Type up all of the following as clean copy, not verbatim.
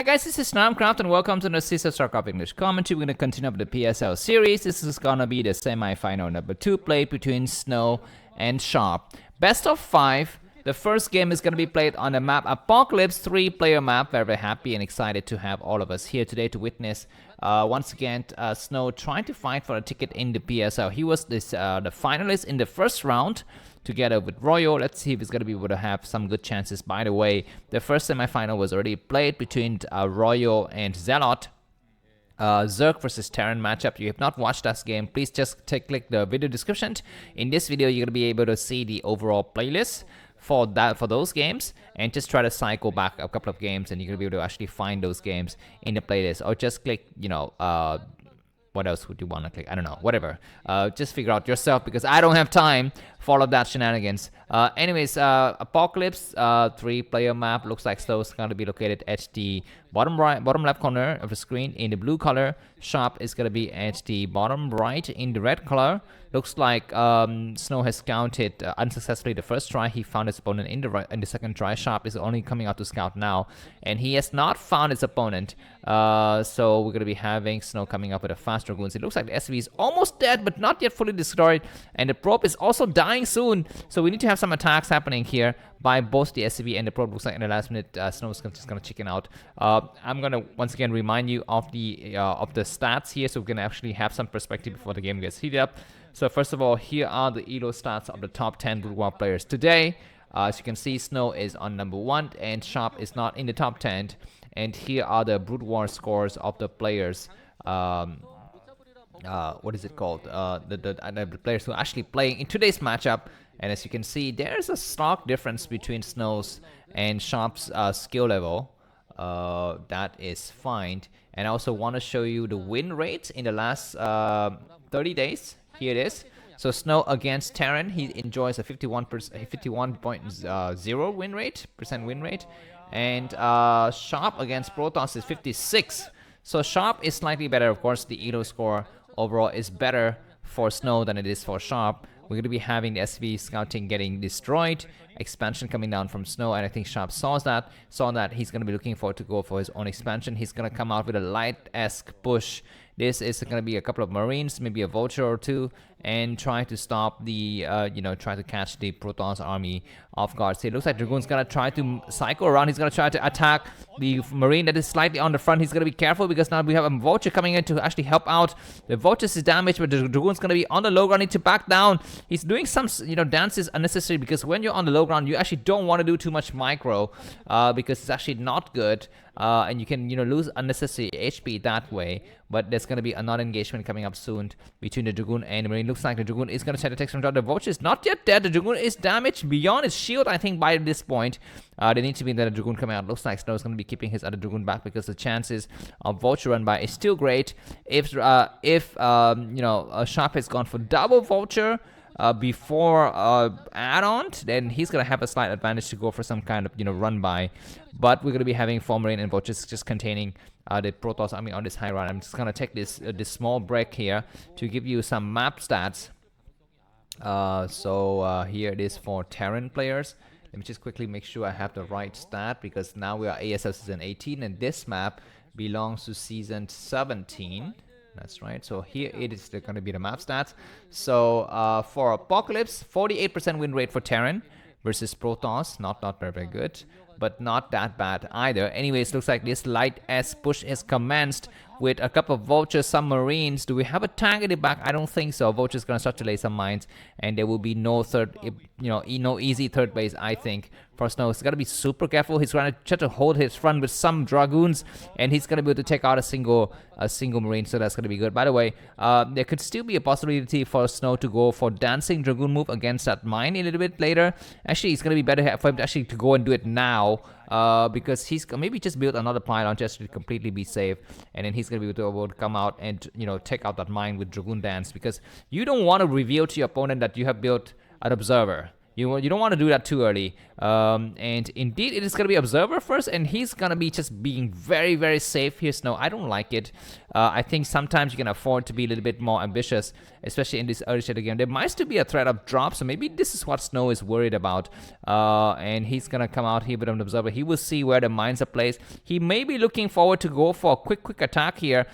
guys, this is namkraftvn and welcome to the Starcraft English commentary. We're going to continue up the PSL series. This is going to be the semi-final number 2 played between Snow and Sharp. Best of 5. The first game is going to be played on the map Apocalypse, 3-player map. Very, very happy and excited to have all of us here today to witness once again Snow trying to fight for a ticket in the PSL. He was the finalist in the first round together with Royal. Let's see if he's going to be able to have some good chances. By the way, the first semi-final was already played between Royal and Zealot. Zerg versus Terran matchup. You have not watched that game, please just click the video description. In this video, you're going to be able to see the overall playlist for those games, and just try to cycle back a couple of games and you're gonna be able to actually find those games in the playlist, or just click, you know, what else would you want to click? I don't know, whatever. Just figure out yourself because I don't have time for all of that shenanigans. Anyways, Apocalypse, 3-player map. Looks like Snow's going to be located at the bottom left corner of the screen in the blue color. Sharp is going to be at the bottom right in the red color. Looks like Snow has scouted unsuccessfully the first try. He found his opponent in the second try. Sharp is only coming out to scout now, and he has not found his opponent. So we're going to be having Snow coming up with a fast Dragoons. It looks like the SV is almost dead, but not yet fully destroyed, and the probe is also dying soon. So we need to have some attacks happening here by both the SCV and the probe. Looks like in the last minute, Snow is just going to chicken out. I'm going to once again remind you of the stats here, so we're going to actually have some perspective before the game gets heated up. So first of all, here are the ELO stats of the top 10 broodwar players today. As you can see, Snow is on number 1 and Sharp is not in the top 10. And here are the broodwar scores of the players. What is it called? The players who are actually playing in today's matchup. And as you can see, there's a stark difference between Snow's and Sharp's skill level. That is fine. And I also want to show you the win rate in the last 30 days. Here it is. So Snow against Terran, he enjoys a 51.0 win rate, and Sharp against Protoss is 56. So Sharp is slightly better. Of course, the ELO score overall is better for Snow than it is for Sharp. We're going to be having the SV scouting getting destroyed, expansion coming down from Snow, and I think Sharp saw that he's going to be looking forward to go for his own expansion. He's going to come out with a light-esque push. This is going to be a couple of Marines, maybe a Vulture or two, and try to stop the, try to catch the Protoss army off guard. So it looks like Dragoon's going to try to cycle around. He's going to try to attack the Marine that is slightly on the front. He's going to be careful because now we have a Vulture coming in to actually help out. The Vulture's is damaged, but the Dragoon's going to be on the low ground. Need to back down. He's doing some, dances unnecessary because when you're on the low ground, you actually don't want to do too much micro because it's actually not good. And you can, lose unnecessary HP that way. But there's going to be a non-engagement coming up soon between the Dragoon and the Marine. Looks like the Dragoon is going to try to take some shot. The Vulture is not yet dead. The Dragoon is damaged beyond his shield, I think, by this point. They need to be the Dragoon coming out. Looks like Snow is going to be keeping his other Dragoon back because the chances of Vulture run by is still great. If Sharp has gone for double Vulture before add-on, then he's going to have a slight advantage to go for some kind of, run by. But we're going to be having 4 Marine and Vultures just containing the Protoss army on this high run. I'm just going to take this small break here to give you some map stats. Here it is for Terran players. Let me just quickly make sure I have the right stat because now we are ASL Season 18 and this map belongs to Season 17. That's right. So here it is going to be the map stats. So for Apocalypse, 48% win rate for Terran versus Protoss. Not very, very good, but not that bad either. Anyways, looks like this light-esque push is commenced with a couple of Vultures, some Marines. Do we have a tank in the back? I don't think so. Vulture's gonna start to lay some mines, and there will be no no easy third base, I think, for Snow. He's gotta be super careful. He's gonna try to hold his front with some Dragoons, and he's gonna be able to take out a single Marine, so that's gonna be good. By the way, there could still be a possibility for Snow to go for dancing Dragoon move against that mine a little bit later. Actually, it's gonna be better for him to actually go and do it now. Because he's maybe just built another pylon just to completely be safe, and then he's gonna be able to come out and take out that mine with Dragoon Dance, because you don't want to reveal to your opponent that you have built an observer. You don't want to do that too early. And indeed, it is going to be Observer first, and he's going to be just being very, very safe here, Snow. I don't like it. I think sometimes you can afford to be a little bit more ambitious, especially in this early stage of the game. There might still be a threat of drop, so maybe this is what Snow is worried about. And he's going to come out here with an Observer. He will see where the mines are placed. He may be looking forward to go for a quick attack here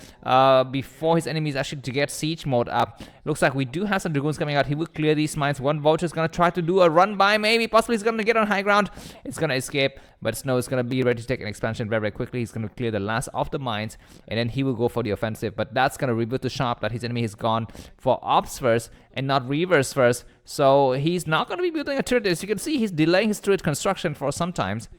before his enemies actually to get siege mode up. Looks like we do have some Dragoons coming out. He will clear these mines. One Vulture is going to try to do a run by, maybe. Possibly he's going to get on high ground. It's going to escape, but Snow is going to be ready to take an expansion very, very quickly. He's going to clear the last of the mines, and then he will go for the offensive. But that's going to reveal to Sharp that his enemy has gone for ops first and not reverse first. So he's not going to be building a turret. As you can see, he's delaying his turret construction for some times.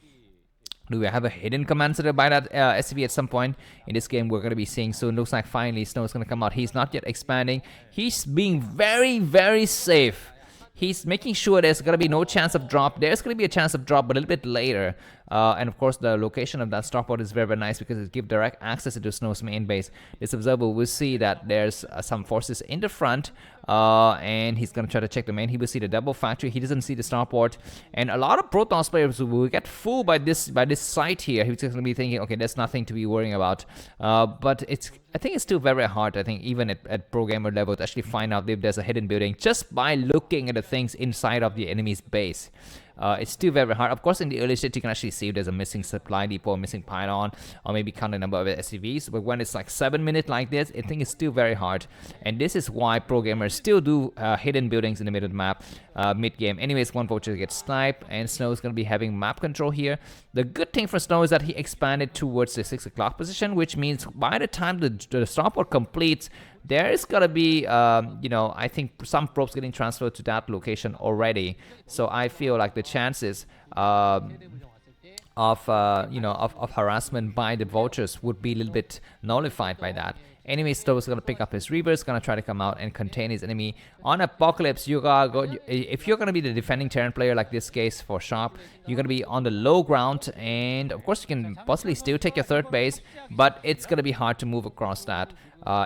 Do we have a hidden command center by that SCV at some point in this game? We're going to be seeing soon. Looks like finally Snow is going to come out. He's not yet expanding. He's being very, very safe. He's making sure there's going to be no chance of drop. There's going to be a chance of drop, but a little bit later. And of course, the location of that starport is very, very nice because it gives direct access to Snow's main base. This observer will see that there's some forces in the front, and he's going to try to check the main. He will see the double factory. He doesn't see the starport. And a lot of Protoss players will get fooled by this site here. He's going to be thinking, okay, there's nothing to be worrying about. But I think it's still very, very hard, I think, even at pro gamer level, to actually find out if there's a hidden building just by looking at the things inside of the enemy's base. It's still very hard. Of course, in the early stage, you can actually see if there's a missing supply depot, missing pylon, or maybe count the number of SCVs. But when it's like 7 minutes like this, I think it's still very hard. And this is why pro gamers still do hidden buildings in the middle of the map, mid-game. Anyways, one Vulture gets sniped, and Snow is going to be having map control here. The good thing for Snow is that he expanded towards the 6 o'clock position, which means by the time the starport completes, there is gonna be, you know, I think some probes getting transferred to that location already. So I feel like the chances of harassment by the Vultures would be a little bit nullified by that. Anyway, Snow is going to pick up his Reavers, going to try to come out and contain his enemy. On Apocalypse, you gotta go, if you're going to be the defending Terran player, like this case for Sharp, you're going to be on the low ground, and of course you can possibly still take your third base, but it's going to be hard to move across that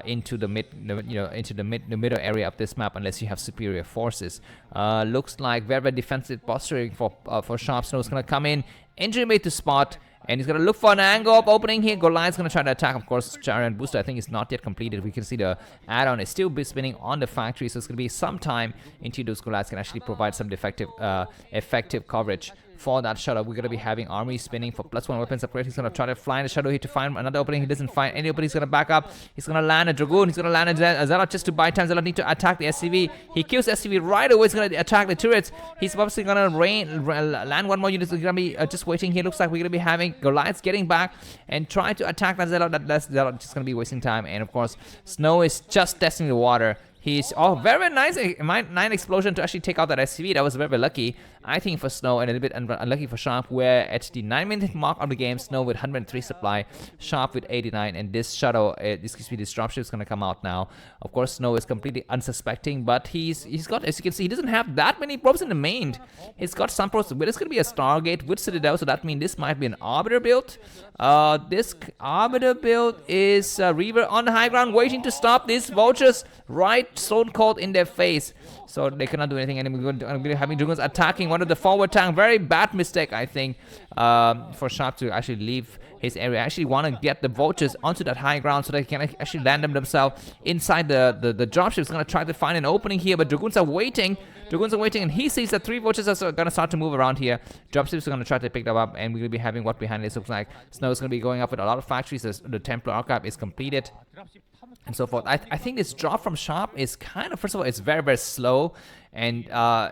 into the middle area of this map unless you have superior forces. Looks like very, very defensive posturing for Sharp. Snow is going to come in, injury made to spot. And he's going to look for an angle of opening here. Goliath's going to try to attack. Of course, Terran booster, I think, is not yet completed. We can see the add-on is still spinning on the factory. So it's going to be some time until those Goliaths can actually provide some effective coverage for that shuttle. We're going to be having army spinning for +1 weapons upgrade. He's going to try to fly in the shadow here to find another opening. He doesn't find any opening. He's going to back up. He's going to land a Dragoon. He's going to land a Zelle just to buy time. Zelle need to attack the SCV. He kills SCV right away. He's going to attack the turrets. He's obviously going to land one more unit. He's going to be just waiting here. Looks like we're going to be having Goliaths getting back and trying to attack that Zelle. That's just going to be wasting time. And of course, Snow is just testing the water. He's very, very nice. 9 explosion to actually take out that SCV. That was very, very lucky, I think, for Snow, and a little bit unlucky for Sharp, where at the 9-minute mark of the game, Snow with 103 supply, Sharp with 89, and this shuttle, this dropship is going to come out now. Of course, Snow is completely unsuspecting, but he's got, as you can see, he doesn't have that many probes in the main. He's got some probes, but it's going to be a Stargate with Citadel, so that means this might be an Arbiter build. This Arbiter build is Reaver on the high ground, waiting to stop these Vultures right stone cold in their face, so they cannot do anything. And we're going to having Dragoons attacking one of the forward tank. Very bad mistake, I think, for Sharp to actually leave his area. I actually want to get the Vultures onto that high ground so they can actually land them themselves inside the dropship. Is going to try to find an opening here, but Dragoons are waiting. And he sees that 3 Vultures are going to start to move around here. Dropships are going to try to pick them up, and we're going to be having what behind this looks like. Snow is going to be going up with a lot of factories as the Templar Archive is completed, and so forth. I think this drop from Sharp is kind of, first of all, it's very, very slow, and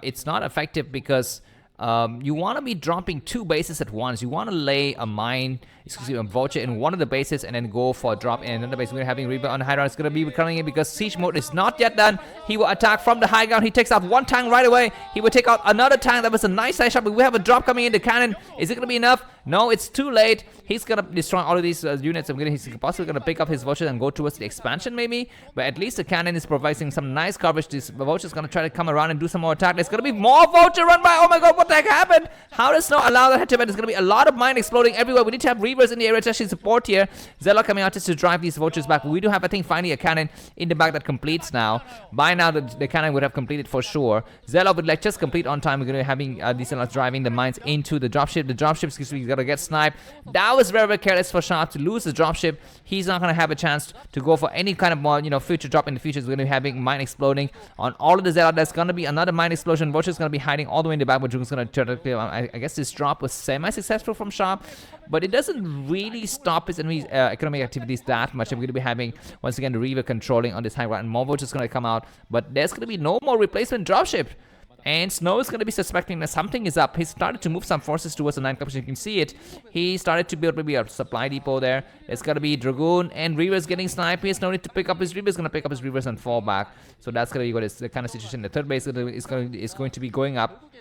it's not effective because you want to be dropping 2 bases at once. You want to lay a mine, a Vulture in one of the bases and then go for a drop in another base. We're having Reaper on the high ground. It's going to be coming in because siege mode is not yet done. He will attack from the high ground. He takes out 1 tank right away. He will take out another tank. That was a nice size shot, but we have a drop coming in. The cannon, is it going to be enough? No, it's too late. He's going to destroy all of these units. He's possibly going to pick up his Vulture and go towards the expansion maybe, but at least the cannon is providing some nice coverage. This Vulture is going to try to come around and do some more attack. There's going to be more Vulture run by. Oh my god, what what the heck happened? How does Snow allow that head-to-head? There's going to be a lot of mine exploding everywhere. We need to have Reavers in the area to actually support here. Zelle coming out just to drive these vultures back. But we do have, I think, finally a cannon in the back that completes now. By now, the cannon would have completed for sure. Zelle would like just complete on time. We're going to be having these driving the mines into the dropship. The dropship's going to get sniped. That was very, very careless for Sharp to lose the dropship. He's not going to have a chance to go for any kind of more, future drop in the future. He's going to be having mine exploding on all of the Zelle. There's going to be another mine explosion. Vulture's going to be hiding all the way in the back, but June's going to turn to clear. I guess this drop was semi-successful from Sharp, but it doesn't really stop his enemies' economic activities that much. I'm going to be having, once again, the Reaver controlling on this high ground, and more Vulture's going to come out, but there's going to be no more replacement dropship. And Snow is going to be suspecting that something is up. He started to move some forces towards the 9 club. You can see it. He started to build maybe a supply depot there. There's going to be Dragoon and Reavers getting sniped. He has no need to pick up his Reavers. He's going to pick up his Reavers and fall back. So that's going to be what is the kind of situation. The third base is going to be going up.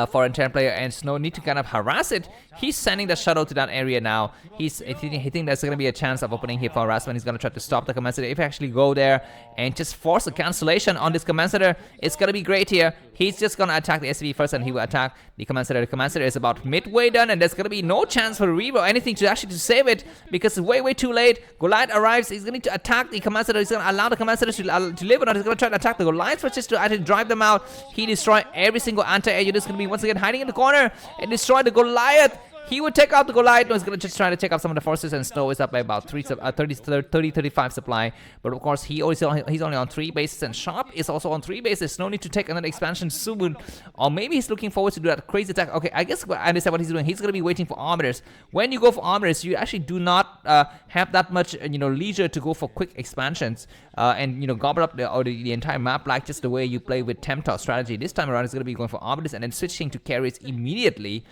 For a Terran player, and Snow need to kind of harass it. He's sending the shuttle to that area now. He think there's going to be a chance of opening here for harassment. He's going to try to stop the command center. If he actually go there and just force a cancellation on this command center, it's going to be great here. He's just going to attack the SCV first, and he will attack the command center. The command center is about midway done, and there's going to be no chance for Reaver or anything to actually to save it, because it's way too late. Goliath arrives. He's going to attack the command center. He's going to allow the command center to live or not. He's going to try to attack the Goliath first just to actually drive them out. He destroy every single anti-air unit. It's going to be once again hiding in the corner and destroy the Goliath. He would take out the Goliath. No, he's going to just try to take out some of the forces, and Snow is up by about 35 supply. But of course, he's only on 3 bases, and Sharp is also on 3 bases. Snow need to take another expansion soon, or maybe he's looking forward to do that crazy attack. Okay, I guess I understand what he's doing. He's going to be waiting for armators. When you go for armators, you actually do not have that much leisure to go for quick expansions and gobble up the entire map like just the way you play with Temptar strategy. This time around, he's going to be going for armators and then switching to carriers immediately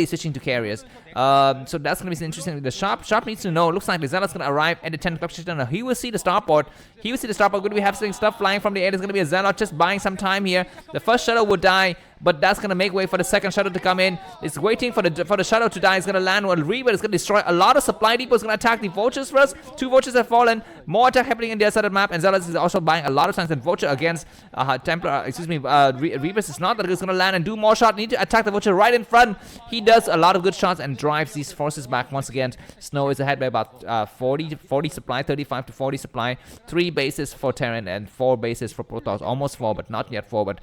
switching to carriers. So that's going to be interesting. The Sharp needs to know. It looks like the Zealot's going to arrive at the 10 club station. He will see the starport. Going to be having stuff flying from the air. There's going to be a Zealot just buying some time here. The first shuttle will die, but that's going to make way for the second shuttle to come in. It's waiting for the shuttle to die. It's going to land on Reaver. It's going to destroy a lot of supply depots. It's going to attack the vultures first. 2 vultures have fallen. More attack happening in the other side of the map, and Zealot is also buying a lot of times. And vulture against Reavers is not that it's going to land and do more shots. Need to attack the vulture right in front. He does a lot of good shots and drives these forces back once again. Snow is ahead by about 40 supply, 35 to 40 supply. 3 bases for Terran and 4 bases for Protoss. Almost 4, but not yet 4. But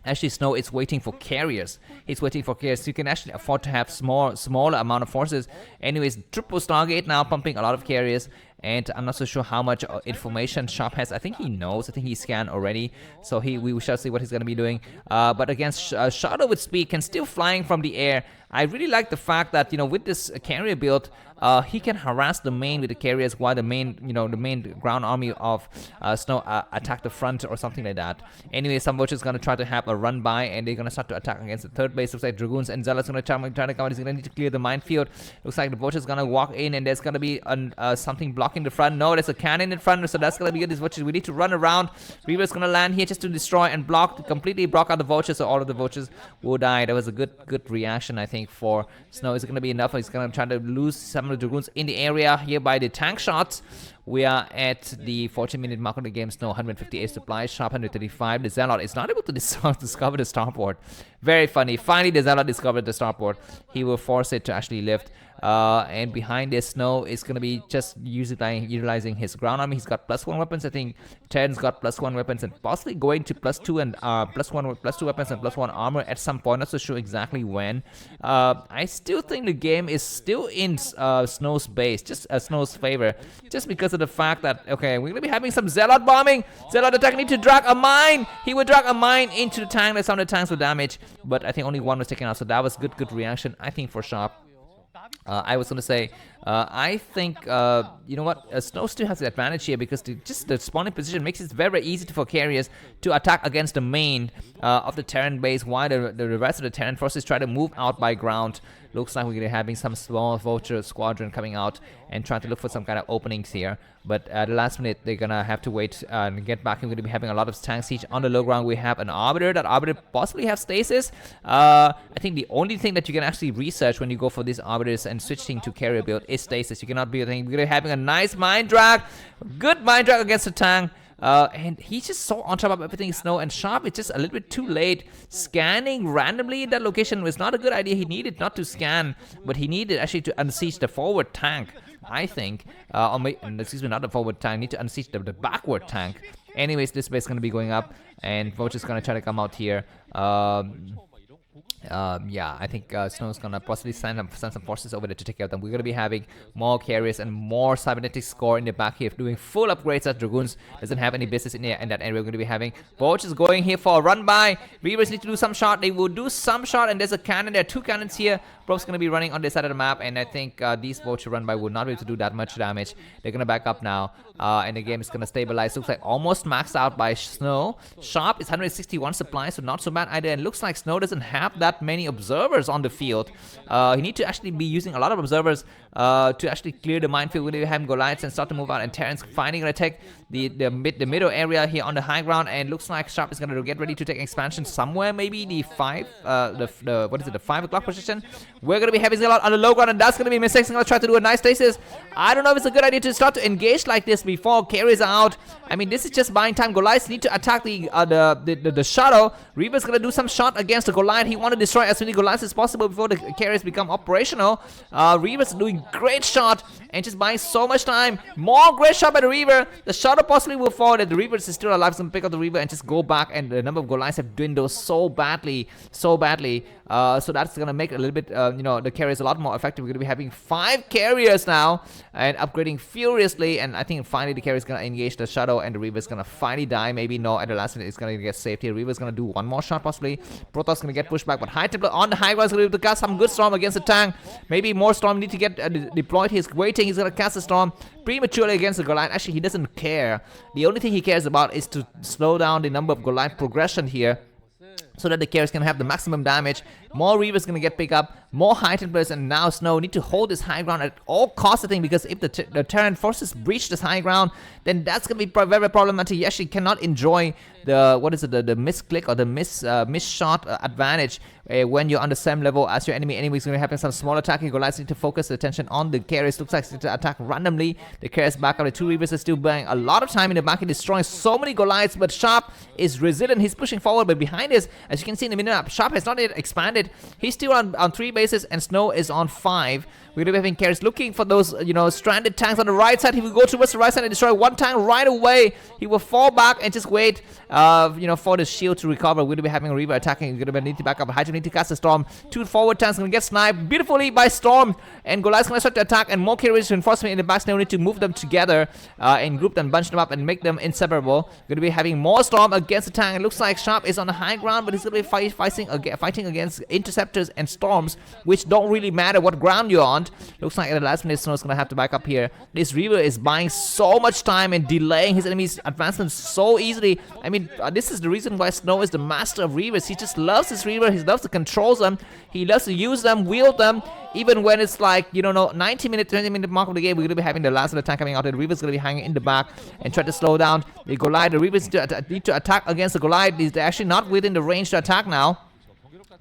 actually, Snow is waiting for carriers. He's waiting for carriers. You can actually afford to have smaller amount of forces. Anyways, triple Stargate now pumping a lot of carriers. And I'm not so sure how much information Sharp has. I think he knows. I think he scanned already. So we shall see what he's going to be doing. But against Shadow with speed, can still flying from the air. I really like the fact that, with this carrier build, he can harass the main with the carriers while the main ground army of Snow attack the front or something like that. Anyway, some vultures going to try to have a run by, and they're going to start to attack against the third base. Looks like Dragoons and Zealot's going to try to come out. He's going to need to clear the minefield. Looks like the vulture's going to walk in, and there's going to be something blocking the front. No, there's a cannon in front, so that's going to be good. These vultures, we need to run around. Reaver's going to land here just to destroy and completely block out the vultures, so all of the vultures will die. That was a good reaction, I think, for Snow. Is it going to be enough? He's going to try to lose some of the Dragoons in the area here by the tank shots. We are at the 14-minute mark of the game. Snow 158 supplies, Sharp 135. The Zealot is not able to discover the starport. Very funny. Finally, the Zealot discovered the starport. He will force it to actually lift. And behind this, Snow is going to be just utilizing his ground army. He's got +1 weapons. I think Terran's got +1 weapons and possibly going to +2 and +2 weapons and +1 armor at some point. Not so sure exactly when. I still think the game is still in Snow's base, just Snow's favor, just because of the fact that, okay, we're going to be having some Zealot bombing. Zealot attack, need to drag a mine. He would drag a mine into the tank. That sounded tanks with damage, but I think only 1 was taken out, so that was good reaction, I think, for Sharp. I was going to say, I think, Snow still has the advantage here because the spawning position makes it very easy for carriers to attack against the main of the Terran base, while the rest of the Terran forces try to move out by ground. Looks like we're going to be having some small vulture squadron coming out and trying to look for some kind of openings here. But at the last minute, they're going to have to wait and get back. We're going to be having a lot of tank siege. On the low ground, we have an Arbiter. That Arbiter possibly have stasis. I think the only thing that you can actually research when you go for these Arbiters and switching to carrier build is stasis. You cannot be, I think, we're going to be having a nice mine drag. Good mine drag against the tank. and he's just so on top of everything. Snow and Sharp is just a little bit too late. Scanning randomly in that location was not a good idea. He needed not to scan, but he needed actually to unseat the forward tank, I think. Excuse me, not the forward tank. Need to unseat the backward tank. Anyways, this base is going to be going up, and Voch is going to try to come out here. Yeah, I think Snow's gonna possibly send some forces over there to take care of them. We're gonna be having more carriers and more cybernetic score in the back here, doing full upgrades. As Dragoons doesn't have any business in that area. We're gonna be having Boch is going here for a run by. Reavers need to do some shot. They will do some shot, and there's a cannon. There are two cannons here. Pro's gonna be running on this side of the map, and I think these Boch run by will not be able to do that much damage. They're gonna back up now, and the game is gonna stabilize. Looks like almost maxed out by Snow. Sharp is 161 supply, so not so bad either. And looks like Snow doesn't have that many observers on the field. He need to actually be using a lot of observers to actually clear the minefield. We're gonna have Goliaths and start to move out, and Terran's finally gonna take the middle area here on the high ground, and looks like Sharp is gonna get ready to take expansion somewhere, maybe the 5 what is it, the 5 o'clock position. We're gonna be having Zelle on the low ground, and that's gonna be Mistakes. Gonna try to do a nice stasis. I don't know if it's a good idea to start to engage like this before carries are out. I mean, this is just buying time. Goliaths need to attack the shadow. Reaper's gonna do some shot against the Goliath. He want to destroy as many Goliaths as possible before the carriers become operational. Reaper's doing great shot and just buying so much time. More great shot by the Reaper. The shadow possibly will fall. That the Reaper is still alive. He's gonna pick up the Reaper and just go back. And the number of Goliaths have dwindled so badly, so badly. So that's gonna make a little bit, you know, the carriers a lot more effective. We're gonna be having 5 carriers now and upgrading furiously. And I think finally the carrier is gonna engage the shadow, and the Reaver is gonna finally die. Maybe no, at the last minute it's gonna get saved here. Reaver is gonna do one more shot possibly. Protoss gonna get pushed back, but High Templar on the high ground is gonna be able to cast some good storm against the tank. Maybe more storm need to get deployed. He's waiting. He's gonna cast a storm prematurely against the Goliath. Actually, he doesn't care. The only thing he cares about is to slow down the number of Goliath progression here, so that the carriers can have the maximum damage. More Reavers gonna get picked up, more High Templars, and now Snow need to hold this high ground at all costs, I think, because if the Terran forces breach this high ground, then that's gonna be very problematic. You actually cannot enjoy the, what is it, the misclick or the miss shot advantage when you're on the same level as your enemy. Anyway, it's gonna be having some small attacking. Goliaths need to focus the attention on the carriers. Looks like it's to attack randomly. The carriers back up. The 2 Reavers are still buying a lot of time in the back and destroying so many Goliaths, but Sharp is resilient. He's pushing forward, but behind this, as you can see in the minimap, Sharp has not yet expanded. He's still on 3 bases, and Snow is on 5. We're gonna be having carriers looking for those, you know, stranded tanks on the right side. He will go towards the right side and destroy one tank right away. He will fall back and just wait, you know, for the shield to recover. We're gonna be having a Reaver attacking. We're gonna need to back up. Hydra need to cast a storm. 2 forward tanks gonna get sniped beautifully by Storm, and Goliath's gonna start to attack, and more carriers reinforcement in the back. Snow need to move them together and group them, bunch them up, and make them inseparable. We're gonna be having more Storm against the tank. It looks like Sharp is on the high ground, but he's gonna be fighting against interceptors and storms, which don't really matter what ground you're on. Looks like at the last minute, Snow's gonna have to back up here. This Reaver is buying so much time and delaying his enemy's advancement so easily. I mean, this is the reason why Snow is the master of Reavers. He just loves his Reaver. He loves to control them. He loves to use them, wield them, even when it's like, you know, 90-minute, 20-minute mark of the game. We're gonna be having the last of the tank coming out, and the Reaver's gonna be hanging in the back and try to slow down the Goliath. The Reavers need to attack against the Goliath. They're actually not within the range to attack now.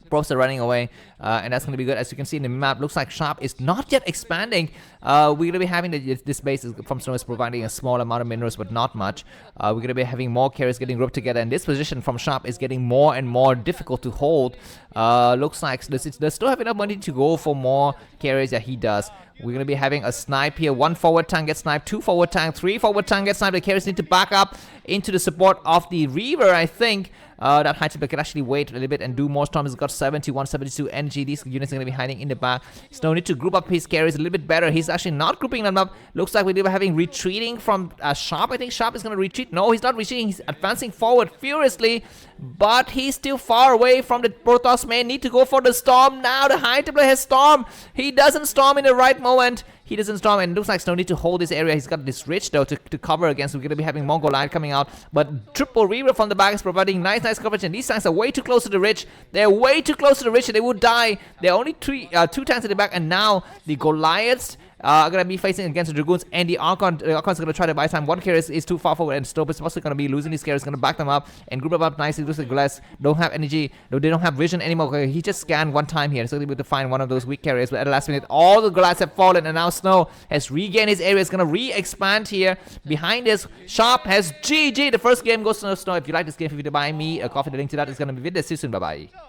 Probs are running away, and that's going to be good. As you can see in the map, looks like Sharp is not yet expanding. We're going to be having this base from Snow is providing a small amount of minerals, but not much. We're going to be having more carriers getting grouped together, and this position from Sharp is getting more and more difficult to hold. Looks like they still have enough money to go for more carriers that he does. We're going to be having a snipe here. 1 forward tank gets sniped, 2 forward tank, 3 forward tank gets sniped. The carriers need to back up into the support of the Reaver, I think. That High Templar can actually wait a little bit and do more storms. He's got 71, 72 energy. These units are going to be hiding in the back. Snow need to group up his carriers a little bit better. He's actually not grouping them up. Looks like we're having retreating from Sharp. I think Sharp is going to retreat. No, he's not retreating. He's advancing forward furiously, but he's still far away from the Protoss main. Need to go for the storm now. The High Templar has storm. He doesn't storm in the right moment. He doesn't storm, and it looks like Snow need to hold this area. He's got this ridge though to cover against. We're going to be having Mongol Lion coming out, but triple Reaver from the back is providing nice coverage, and these tanks are way too close to the ridge. They're way too close to the ridge, and they would die. There are only 2 tanks in the back, and now the Goliaths gonna be facing against the Dragoons and the Archon. The Archon's gonna try to buy time. One carrier is too far forward, and Stope is possibly gonna be losing these carriers. Gonna back them up and group them up nicely. Lose the glass. Don't have energy. No, they don't have vision anymore. Okay, he just scanned one time here, so he'll be able to find one of those weak carriers. But at the last minute, all the glass have fallen, and now Snow has regained his area. It's gonna re-expand here. Behind this, Sharp has GG. The first game goes to Snow. If you like this game, feel free to buy me a coffee. The link to that is gonna be with the description. Bye bye.